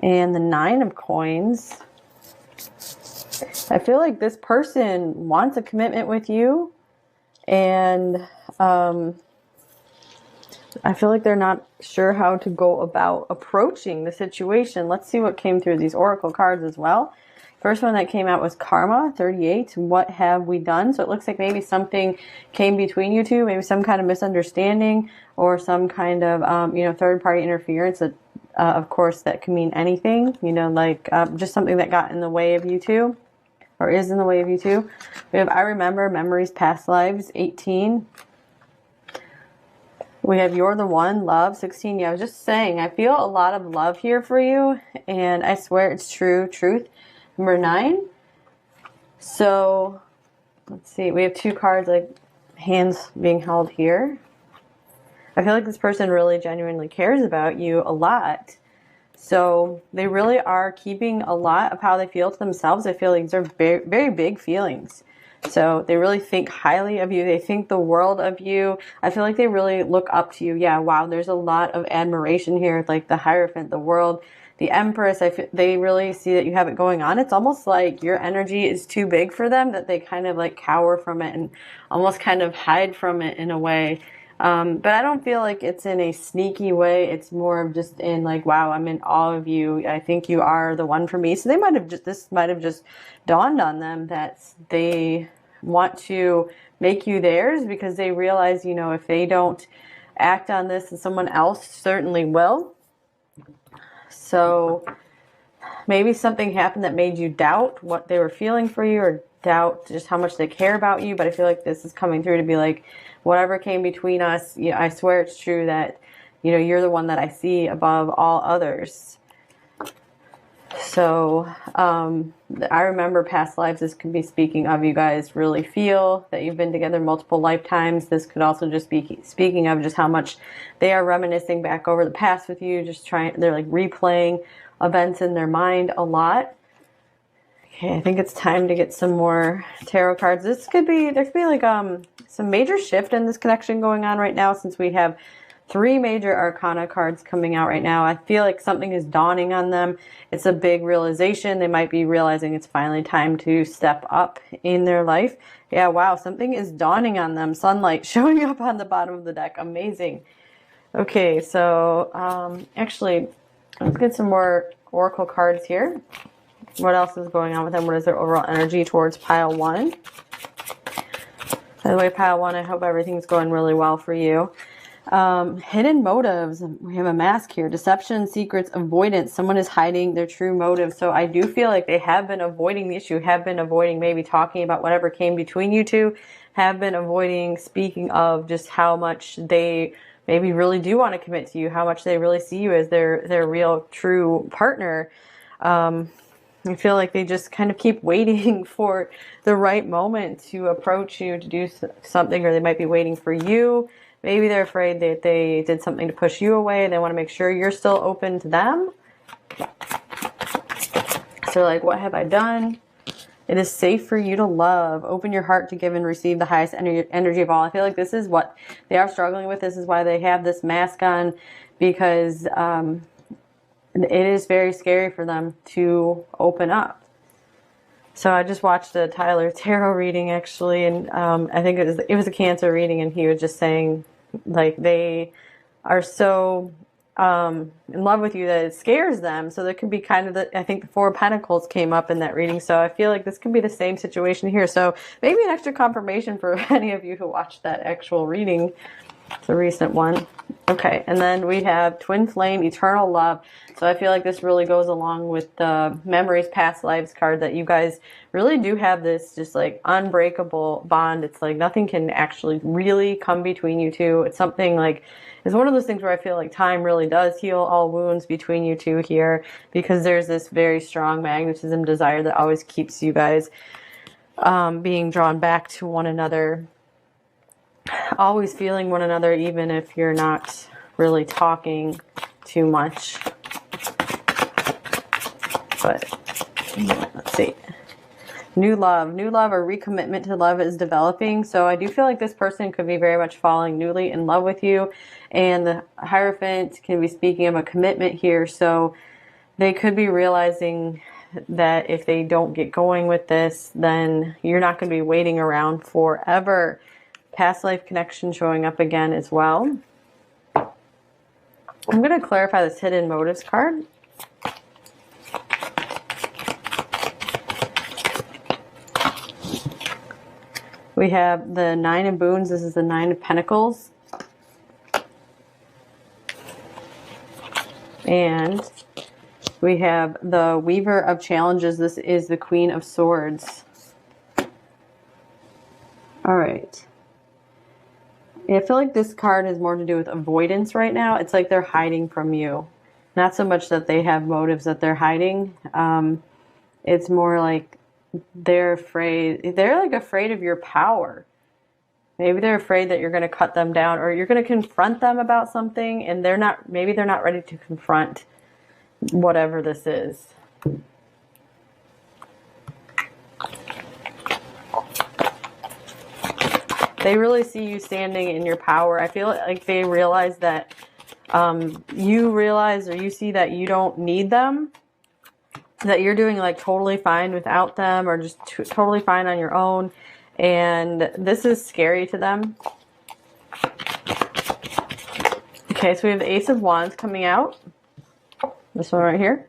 And the 9 of Coins. I feel like this person wants a commitment with you, and I feel like they're not sure how to go about approaching the situation. Let's see what came through these oracle cards as well. First one that came out was Karma, 38. What have we done? So it looks like maybe something came between you two, maybe some kind of misunderstanding or some kind of, third-party interference. That, of course, that can mean anything, like just something that got in the way of you two or is in the way of you two. We have I Remember, Memories, Past Lives, 18. We have You're the One, Love, 16. Yeah, I was just saying, I feel a lot of love here for you, and I swear it's true, truth. Number 9. So, let's see. We have 2 cards, like hands being held here. I feel like this person really genuinely cares about you a lot. So, they really are keeping a lot of how they feel to themselves. I feel like these are very, very big feelings. So they really think highly of you. They think the world of you. I feel like they really look up to you. Yeah, wow, there's a lot of admiration here. Like the Hierophant, the world, the Empress. They really see that you have it going on. It's almost like your energy is too big for them, that they kind of like cower from it and almost kind of hide from it in a way. But I don't feel like it's in a sneaky way. It's more of just in like, wow, I'm in awe of you. I think you are the one for me. So this might have just dawned on them that they want to make you theirs, because they realize, if they don't act on this, and someone else certainly will. So maybe something happened that made you doubt what they were feeling for you, or doubt just how much they care about you. But I feel like this is coming through to be like, whatever came between us, I swear it's true that, you're the one that I see above all others. So, I remember past lives. This could be speaking of you guys really feel that you've been together multiple lifetimes. This could also just be speaking of just how much they are reminiscing back over the past with you. They're like replaying events in their mind a lot. Okay, I think it's time to get some more tarot cards. There could be like some major shift in this connection going on right now, since we have 3 major arcana cards coming out right now. I feel like something is dawning on them. It's a big realization. They might be realizing it's finally time to step up in their life. Yeah, wow, something is dawning on them. Sunlight showing up on the bottom of the deck. Amazing. Okay, so actually, let's get some more oracle cards here. What else is going on with them? What is their overall energy towards pile 1? By the way, pile 1, I hope everything's going really well for you. Hidden motives. We have a mask here. Deception, secrets, avoidance. Someone is hiding their true motive. So I do feel like they have been avoiding the issue, have been avoiding maybe talking about whatever came between you two, have been avoiding speaking of just how much they maybe really do want to commit to you, how much they really see you as their real true partner. I feel like they just kind of keep waiting for the right moment to approach you to do something, or they might be waiting for you. Maybe they're afraid that they did something to push you away. They want to make sure you're still open to them. So like, what have I done? It is safe for you to love. Open your heart to give and receive the highest energy of all. I feel like this is what they are struggling with. This is why they have this mask on, because it is very scary for them to open up. So I just watched a Tyler Tarot reading, actually, and I think it was a Cancer reading, and he was just saying, like, they are so in love with you that it scares them. So there could be kind of I think the 4 of Pentacles came up in that reading. So I feel like this could be the same situation here. So maybe an extra confirmation for any of you who watched that actual reading. It's a recent one. Okay, and then we have Twin Flame, Eternal Love. So I feel like this really goes along with the Memories, Past Lives card, that you guys really do have this just like unbreakable bond. It's like nothing can actually really come between you two. It's something like, it's one of those things where I feel like time really does heal all wounds between you two here, because there's this very strong magnetism, desire that always keeps you guys being drawn back to one another. Always feeling one another, even if you're not really talking too much. But let's see. New love or recommitment to love is developing. So I do feel like this person could be very much falling newly in love with you. And the Hierophant can be speaking of a commitment here. So they could be realizing that if they don't get going with this, then you're not going to be waiting around forever. Past life connection showing up again as well. I'm going to clarify this hidden motives card. We have the Nine of Boons. This is the Nine of Pentacles. And we have the Weaver of Challenges. This is the Queen of Swords. All right. I feel like this card has more to do with avoidance right now. It's like they're hiding from you. Not so much that they have motives that they're hiding. It's more like they're afraid. They're like afraid of your power. Maybe they're afraid that you're going to cut them down, or you're going to confront them about something, and maybe they're not ready to confront whatever this is. They really see you standing in your power. I feel like they realize that you realize, or you see that you don't need them, that you're doing like totally fine without them, or just totally fine on your own. And this is scary to them. Okay, so we have the Ace of Wands coming out. This one right here.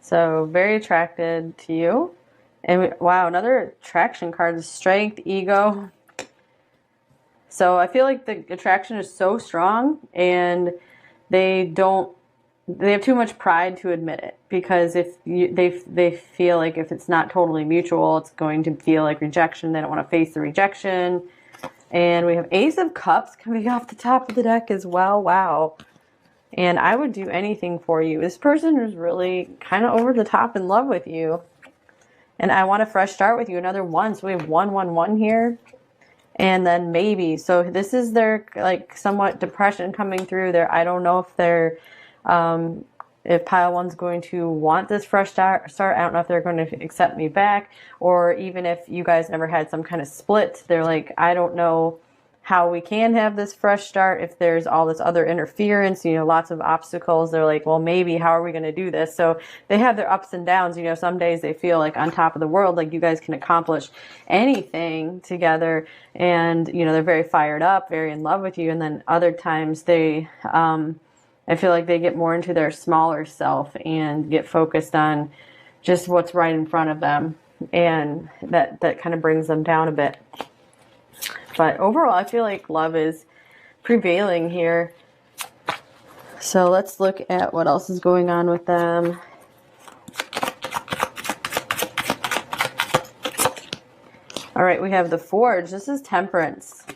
So very attracted to you. And wow, another attraction card, the Strength, Ego. So I feel like the attraction is so strong, and they have too much pride to admit it, because if they feel like if it's not totally mutual, it's going to feel like rejection. They don't want to face the rejection. And we have Ace of Cups coming off the top of the deck as well. Wow. And I would do anything for you. This person is really kind of over the top in love with you. And I want a fresh start with you. Another one. So we have 111 here. And then maybe. So this is their like somewhat depression coming through there. I don't know if they're if pile one's going to want this fresh start. I don't know if they're going to accept me back, or even if you guys never had some kind of split, they're like, I don't know how we can have this fresh start if there's all this other interference, lots of obstacles. They're like, well, maybe how are we going to do this? So they have their ups and downs. Some days they feel like on top of the world, like you guys can accomplish anything together, and they're very fired up, very in love with you. And then other times they I feel like they get more into their smaller self and get focused on just what's right in front of them, and that kind of brings them down a bit. But overall, I feel like love is prevailing here. So let's look at what else is going on with them. All right, we have the Forge. This is Temperance.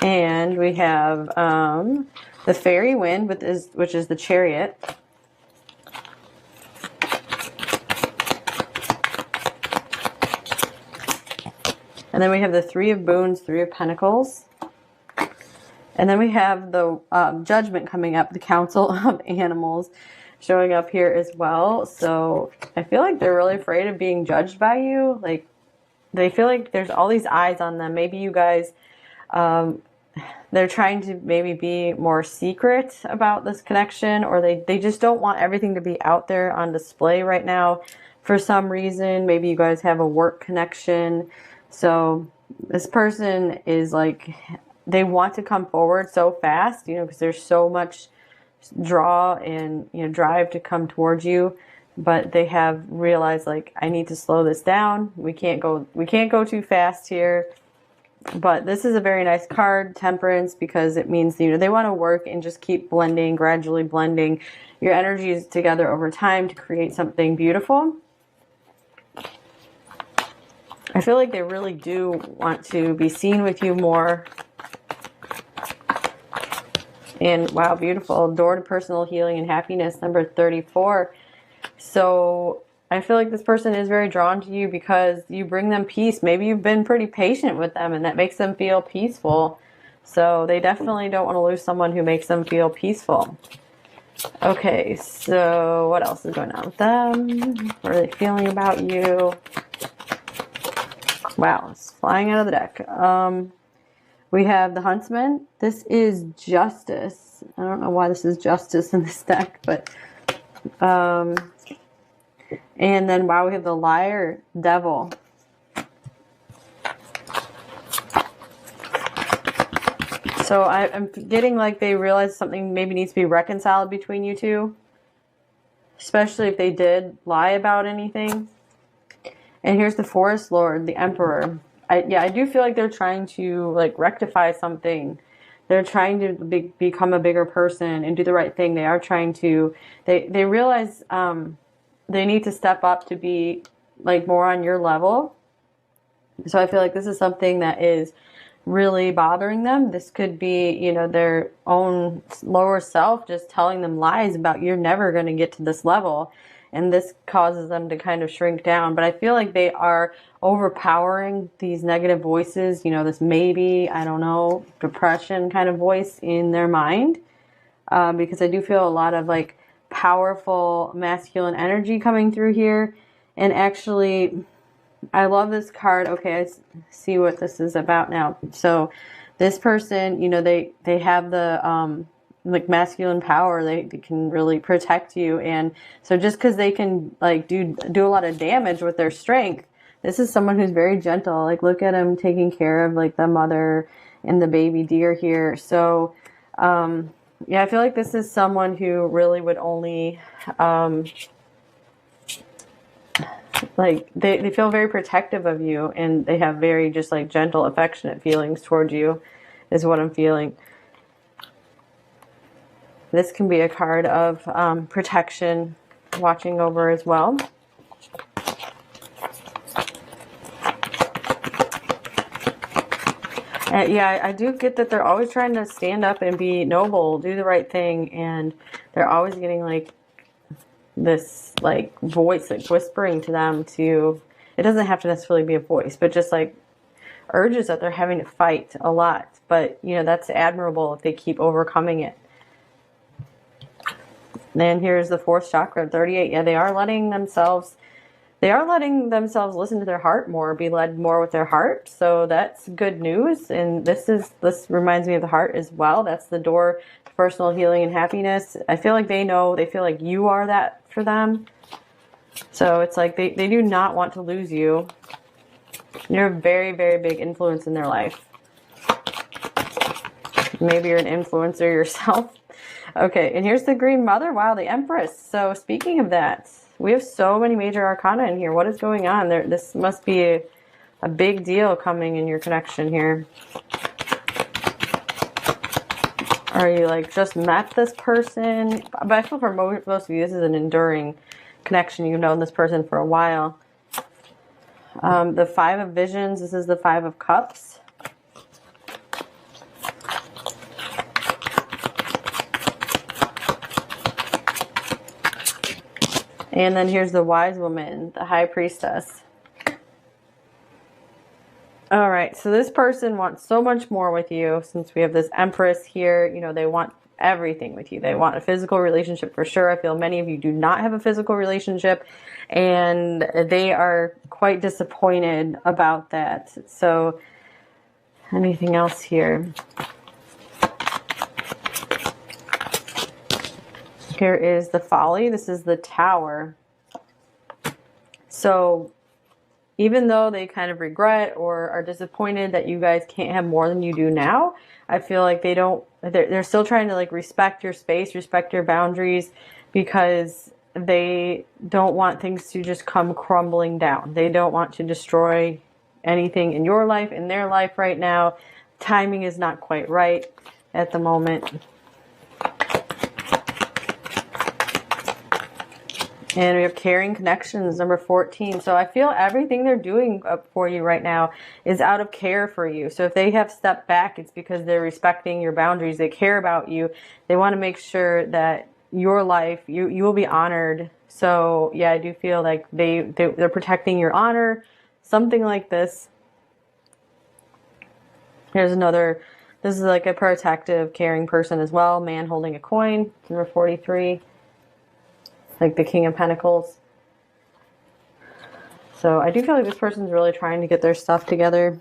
And we have the Fairy Wind, which is the Chariot. And then we have the Three of Boons, Three of Pentacles. And then we have the Judgment coming up, the Council of Animals showing up here as well. So I feel like they're really afraid of being judged by you. Like they feel like there's all these eyes on them. Maybe you guys, they're trying to maybe be more secret about this connection, or they just don't want everything to be out there on display right now for some reason. Maybe you guys have a work connection. So this person is like, they want to come forward so fast, because there's so much draw and, drive to come towards you, but they have realized like, I need to slow this down. We can't go too fast here. But this is a very nice card, Temperance, because it means, they want to work and just keep blending, gradually blending your energies together over time to create something beautiful. I feel like they really do want to be seen with you more. And wow, beautiful. Door to personal healing and happiness, number 34. So I feel like this person is very drawn to you because you bring them peace. Maybe you've been pretty patient with them, and that makes them feel peaceful. So they definitely don't want to lose someone who makes them feel peaceful. Okay, so what else is going on with them? What are they feeling about you? Wow, it's flying out of the deck. We have the Huntsman. This is Justice. I don't know why this is Justice in this deck, but and then wow, we have the Liar, Devil. So I'm getting like they realize something maybe needs to be reconciled between you two, especially if they did lie about anything. And here's the Forest Lord, the Emperor. I do feel like they're trying to like rectify something. They're trying to become a bigger person and do the right thing. They are trying to. They realize they need to step up to be like more on your level. So I feel like this is something that is really bothering them. This could be, you know, their own lower self just telling them lies about you're never going to get to this level. And this causes them to kind of shrink down. But I feel like they are overpowering these negative voices, you know, this maybe, I don't know, depression kind of voice in their mind. Because I do feel a lot of like powerful masculine energy coming through here. And actually, I love this card. Okay, I see what this is about now. So this person, you know, they have the like masculine power. They can really protect you. And so just because they can like do a lot of damage with their strength, this is someone who's very gentle. Like look at him taking care of like the mother and the baby deer here. So yeah, I feel like this is someone who really would only like they feel very protective of you, and they have very just like gentle, affectionate feelings towards you is what I'm feeling. This can be a card of protection, watching over as well. Yeah, I do get that they're always trying to stand up and be noble, do the right thing, and they're always getting like this like voice like whispering to them to, it doesn't have to necessarily be a voice, but just like urges that they're having to fight a lot. But you know, that's admirable if they keep overcoming it. Then here's the fourth chakra, 38. Yeah, they are letting themselves listen to their heart more, be led more with their heart. So that's good news. And this reminds me of the heart as well. That's the door to personal healing and happiness. I feel like they feel like you are that for them. So it's like they do not want to lose you. You're a very, very big influence in their life. Maybe you're an influencer yourself. Okay, and here's the Green Mother. Wow, the Empress. So speaking of that, we have so many major arcana in here. What is going on there? This must be a big deal coming in your connection here. Are you like just met this person? But I feel for most of you, this is an enduring connection. You've known this person for a while. The Five of Visions. This is the Five of Cups. And then here's the Wise Woman, the High Priestess. All right, so this person wants so much more with you since we have this Empress here. You know, they want everything with you. They want a physical relationship for sure. I feel many of you do not have a physical relationship, and they are quite disappointed about that. So anything else here? Here is the Folly. This is the Tower. So even though they kind of regret or are disappointed that you guys can't have more than you do now, I feel like they're still trying to like respect your space, respect your boundaries, because they don't want things to just come crumbling down. They don't want to destroy anything in your life, in their life right now. Timing is not quite right at the moment. And we have Caring Connections, number 14. So I feel everything they're doing for you right now is out of care for you. So if they have stepped back, it's because they're respecting your boundaries. They care about you. They want to make sure that your life, you will be honored. So yeah, I do feel like they're protecting your honor, something like this. Here's another, this is like a protective, caring person as well. Man holding a coin, number 43. Like the King of Pentacles. So I do feel like this person's really trying to get their stuff together.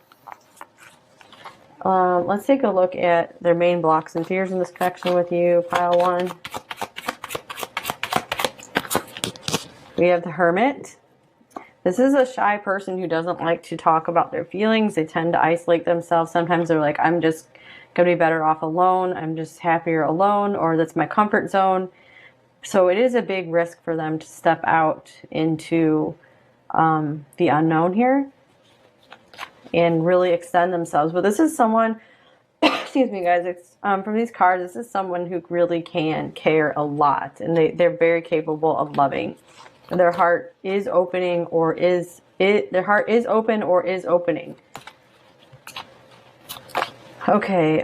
Let's take a look at their main blocks and fears in this connection with you, pile 1. We have the Hermit. This is a shy person who doesn't like to talk about their feelings. They tend to isolate themselves. Sometimes they're like, I'm just going to be better off alone. I'm just happier alone, or that's my comfort zone. So it is a big risk for them to step out into the unknown here and really extend themselves. But this is someone, excuse me guys, it's, from these cards, this is someone who really can care a lot, and they're very capable of loving. Their heart is opening, or is it, their heart is open or is opening. Okay,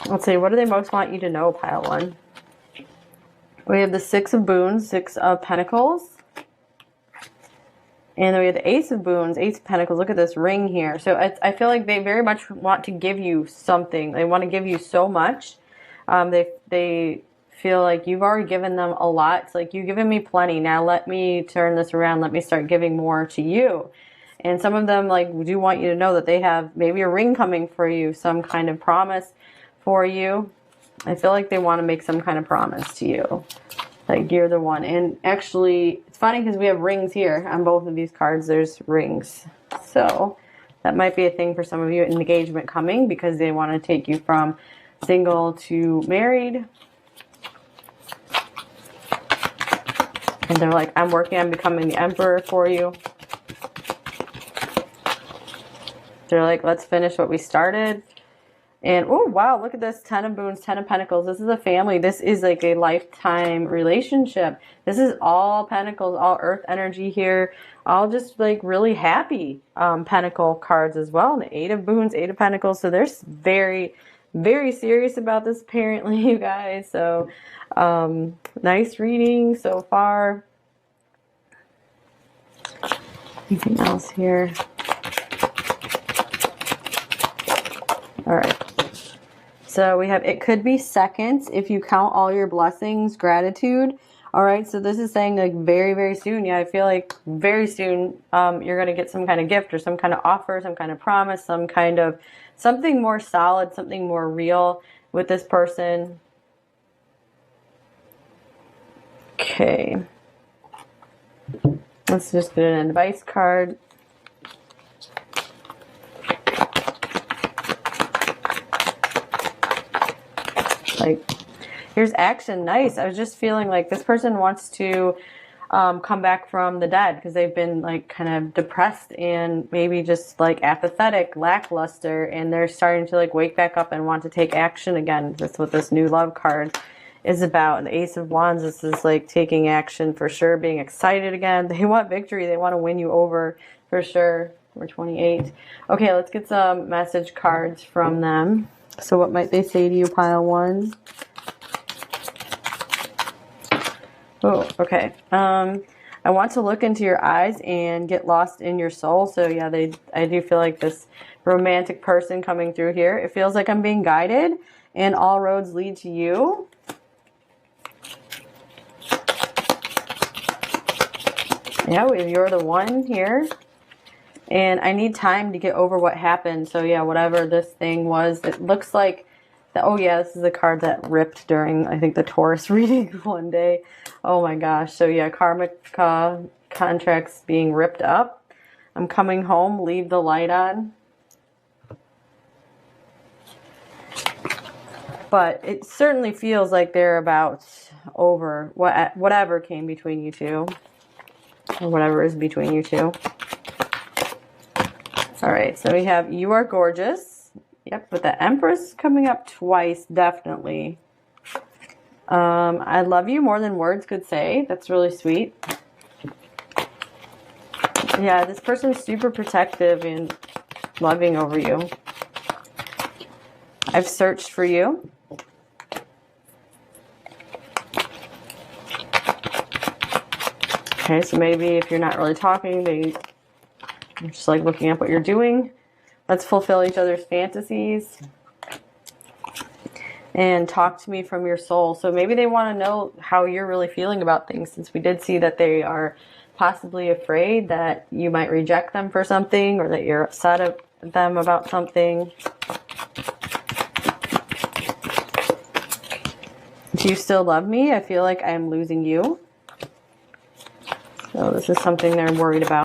let's see, what do they most want you to know, pile 1? We have the 6 of Boons, 6 of Pentacles. And then we have the Ace of Boons, Ace of Pentacles. Look at this ring here. So I feel like they very much want to give you something. They want to give you so much. They feel like you've already given them a lot. It's like, you've given me plenty. Now let me turn this around. Let me start giving more to you. And some of them like do want you to know that they have maybe a ring coming for you, some kind of promise for you. I feel like they want to make some kind of promise to you. Like you're the one. And actually, it's funny because we have rings here on both of these cards. There's rings. So that might be a thing for some of you, an engagement coming, because they want to take you from single to married. And they're like, I'm working on becoming the emperor for you. They're like, let's finish what we started. And, oh, wow, look at this. 10 of Boons, 10 of Pentacles. This is a family. This is like a lifetime relationship. This is all Pentacles, all Earth energy here. All just like really happy Pentacle cards as well. And the 8 of Boons, 8 of Pentacles. So they're very, very serious about this apparently, you guys. So, nice reading so far. Anything else here? All right. So we have, it could be seconds if you count all your blessings, gratitude. All right. So this is saying like very, very soon. Yeah, I feel like very soon you're going to get some kind of gift or some kind of offer, some kind of promise, some kind of something more solid, something more real with this person. Okay. Let's just get an advice card. Like, here's action. Nice. I was just feeling like this person wants to come back from the dead because they've been like kind of depressed and maybe just like apathetic, lackluster, and they're starting to like wake back up and want to take action again. That's what this new love card is about. And the Ace of Wands, this is like taking action for sure, being excited again. They want victory. They want to win you over for sure. Number 28. Okay, let's get some message cards from them. So what might they say to you, pile 1? Oh, okay. I want to look into your eyes and get lost in your soul. So yeah, I do feel like this romantic person coming through here. It feels like I'm being guided and all roads lead to you. Yeah, you're the one here. And I need time to get over what happened. So yeah, whatever this thing was, it looks like, oh yeah, this is a card that ripped during, I think, the Taurus reading one day. Oh my gosh. So yeah, karmic contracts being ripped up. I'm coming home, leave the light on. But it certainly feels like they're about over whatever came between you two. Or whatever is between you two. All right, so we have you are gorgeous. Yep, with the Empress coming up twice, definitely. I love you more than words could say. That's really sweet. Yeah, this person's super protective and loving over you. I've searched for you. Okay, so maybe if you're not really talking, they're just like looking up what you're doing. Let's fulfill each other's fantasies. And talk to me from your soul. So maybe they want to know how you're really feeling about things, since we did see that they are possibly afraid that you might reject them for something, or that you're upset them about something. Do you still love me? I feel like I'm losing you. So this is something they're worried about.